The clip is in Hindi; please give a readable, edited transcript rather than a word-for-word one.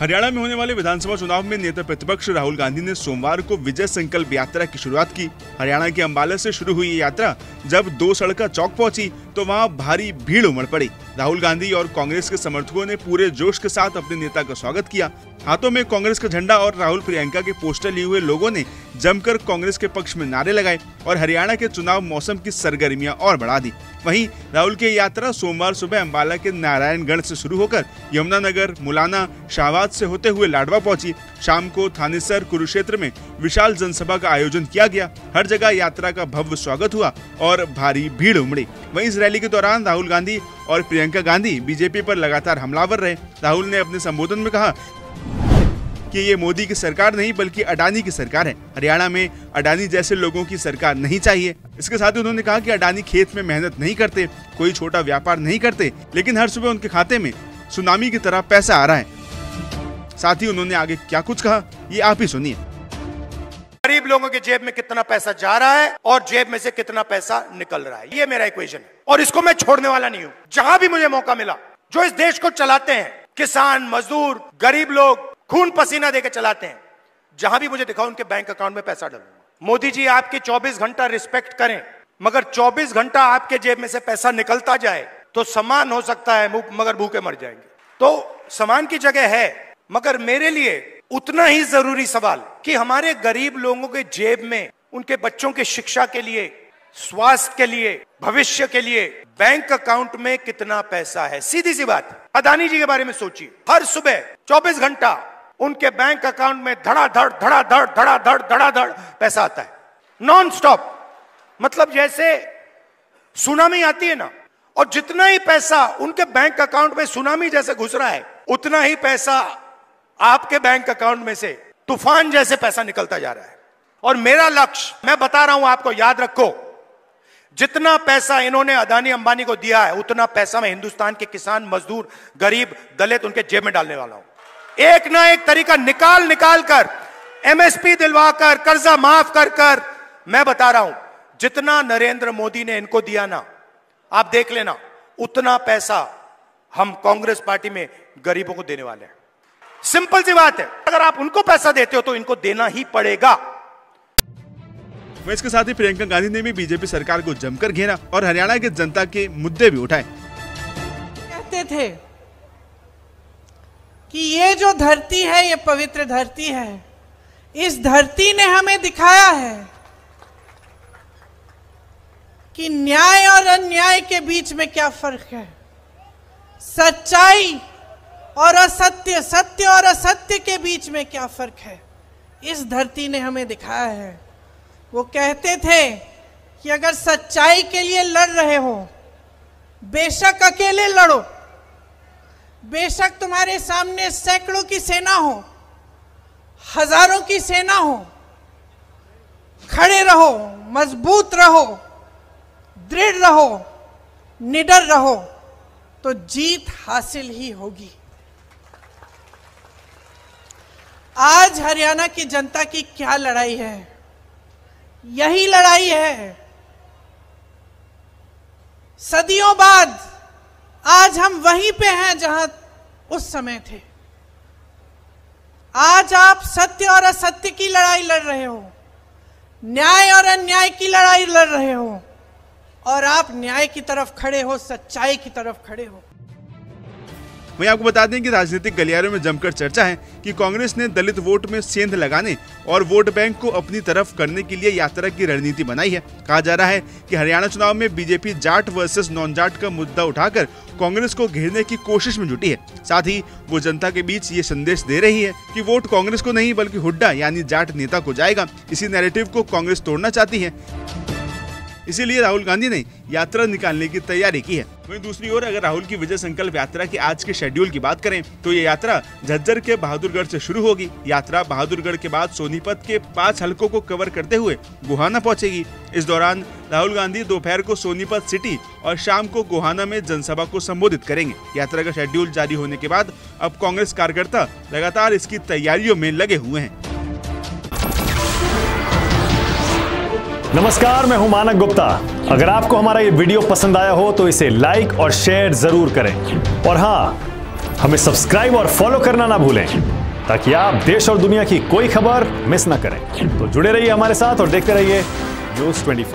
हरियाणा में होने वाले विधानसभा चुनाव में नेता प्रतिपक्ष राहुल गांधी ने सोमवार को विजय संकल्प यात्रा की शुरुआत की। हरियाणा के अंबाला से शुरू हुई ये यात्रा जब 2 सड़का चौक पहुंची तो वहां भारी भीड़ उमड़ पड़ी। राहुल गांधी और कांग्रेस के समर्थकों ने पूरे जोश के साथ अपने नेता का स्वागत किया। हाथों में कांग्रेस का झंडा और राहुल प्रियंका के पोस्टर लिए हुए लोगों ने जमकर कांग्रेस के पक्ष में नारे लगाए और हरियाणा के चुनाव मौसम की सरगर्मियां और बढ़ा दी। वहीं राहुल की यात्रा सोमवार सुबह अंबाला के नारायणगढ़ से शुरू होकर यमुनानगर, मुलाना, शाहबाद से होते हुए लाडवा पहुंची। शाम को थानेसर, कुरुक्षेत्र में विशाल जनसभा का आयोजन किया गया। हर जगह यात्रा का भव्य स्वागत हुआ और भारी भीड़ उमड़ी। वहीं इस रैली के दौरान राहुल गांधी और प्रियंका गांधी बीजेपी पर लगातार हमलावर रहे। राहुल ने अपने संबोधन में कहा कि ये मोदी की सरकार नहीं बल्कि अडानी की सरकार है। हरियाणा में अडानी जैसे लोगों की सरकार नहीं चाहिए। इसके साथ ही उन्होंने कहा कि अडानी खेत में मेहनत नहीं करते, कोई छोटा व्यापार नहीं करते, लेकिन हर सुबह उनके खाते में सुनामी की तरह पैसा आ रहा है। साथ ही उन्होंने आगे क्या कुछ कहा, ये आप ही सुनिए। गरीब लोगों के जेब में कितना पैसा जा रहा है और जेब में से कितना पैसा निकल रहा है, ये मेरा इक्वेशन है और इसको मैं छोड़ने वाला नहीं हूं। जहां भी मुझे मौका मिला, जो इस देश को चलाते हैं, किसान, मजदूर, गरीब लोग खून पसीना देकर चलाते हैं, जहां भी मुझे दिखाओ उनके बैंक अकाउंट में पैसा डालूंगा। मोदी जी आपके 24 घंटा रिस्पेक्ट करें, मगर 24 घंटा आपके जेब में से पैसा निकलता जाए तो सामान हो सकता है मगर भूखे मर जाएंगे। तो सामान की जगह है, मगर मेरे लिए उतना ही जरूरी सवाल कि हमारे गरीब लोगों के जेब में उनके बच्चों की शिक्षा के लिए, स्वास्थ्य के लिए, भविष्य के लिए बैंक अकाउंट में कितना पैसा है। सीधी सी बात, अदानी जी के बारे में सोचिए। हर सुबह 24 घंटा उनके बैंक अकाउंट में धड़ाधड़ धड़ाधड़ धड़ाधड़ धड़ाधड़ पैसा आता है, नॉन स्टॉप। मतलब जैसे सुनामी आती है ना, और जितना ही पैसा उनके बैंक अकाउंट में सुनामी जैसे घुस रहा है, उतना ही पैसा आपके बैंक अकाउंट में से तूफान जैसे पैसा निकलता जा रहा है। और मेरा लक्ष्य, मैं बता रहा हूं आपको, याद रखो, जितना पैसा इन्होंने अदानी अंबानी को दिया है, उतना पैसा मैं हिंदुस्तान के किसान, मजदूर, गरीब, दलित उनके जेब में डालने वाला हूं। एक ना एक तरीका निकाल कर, एमएसपी दिलवाकर, कर्जा माफ कर मैं बता रहा हूं, जितना नरेंद्र मोदी ने इनको दिया ना, आप देख लेना, उतना पैसा हम कांग्रेस पार्टी में गरीबों को देने वाले हैं। सिंपल सी बात है, अगर आप उनको पैसा देते हो तो इनको देना ही पड़ेगा। इसके साथ ही प्रियंका गांधी ने भी बीजेपी सरकार को जमकर घेरा और हरियाणा की जनता के मुद्दे भी उठाए। कहते थे कि ये जो धरती है, ये पवित्र धरती है। इस धरती ने हमें दिखाया है कि न्याय और अन्याय के बीच में क्या फर्क है, सच्चाई और असत्य, सत्य और असत्य के बीच में क्या फर्क है। इस धरती ने हमें दिखाया है। वो कहते थे कि अगर सच्चाई के लिए लड़ रहे हो, बेशक अकेले लड़ो, बेशक तुम्हारे सामने सैकड़ों की सेना हो, हजारों की सेना हो, खड़े रहो, मजबूत रहो, दृढ़ रहो, निडर रहो, तो जीत हासिल ही होगी। आज हरियाणा की जनता की क्या लड़ाई है? यही लड़ाई है। सदियों बाद आज हम वहीं पे हैं जहां उस समय थे। आज आप सत्य और असत्य की लड़ाई लड़ रहे हो, न्याय और अन्याय की लड़ाई लड़ रहे हो, और आप न्याय की तरफ खड़े हो, सच्चाई की तरफ खड़े हो। वहीं आपको बता दें कि राजनीतिक गलियारों में जमकर चर्चा है कि कांग्रेस ने दलित वोट में सेंध लगाने और वोट बैंक को अपनी तरफ करने के लिए यात्रा की रणनीति बनाई है। कहा जा रहा है कि हरियाणा चुनाव में BJP Jat versus non Jat का मुद्दा उठाकर कांग्रेस को घेरने की कोशिश में जुटी है। साथ ही वो जनता के बीच ये संदेश दे रही है कि वोट कांग्रेस को नहीं बल्कि हुड्डा यानी जाट नेता को जाएगा। इसी नैरेटिव को कांग्रेस तोड़ना चाहती है, इसीलिए राहुल गांधी ने यात्रा निकालने की तैयारी की है। वहीं दूसरी ओर अगर राहुल की विजय संकल्प यात्रा की आज के शेड्यूल की बात करें तो ये यात्रा झज्जर के बहादुरगढ़ से शुरू होगी। यात्रा बहादुरगढ़ के बाद सोनीपत के 5 हलकों को कवर करते हुए गोहाना पहुंचेगी। इस दौरान राहुल गांधी दोपहर को सोनीपत सिटी और शाम को गोहाना में जनसभा को संबोधित करेंगे। यात्रा का शेड्यूल जारी होने के बाद अब कांग्रेस कार्यकर्ता लगातार इसकी तैयारियों में लगे हुए हैं। नमस्कार, मैं हूं मानक गुप्ता। अगर आपको हमारा ये वीडियो पसंद आया हो तो इसे लाइक और शेयर जरूर करें। और हाँ, हमें सब्सक्राइब और फॉलो करना ना भूलें, ताकि आप देश और दुनिया की कोई खबर मिस ना करें। तो जुड़े रहिए हमारे साथ और देखते रहिए News 24।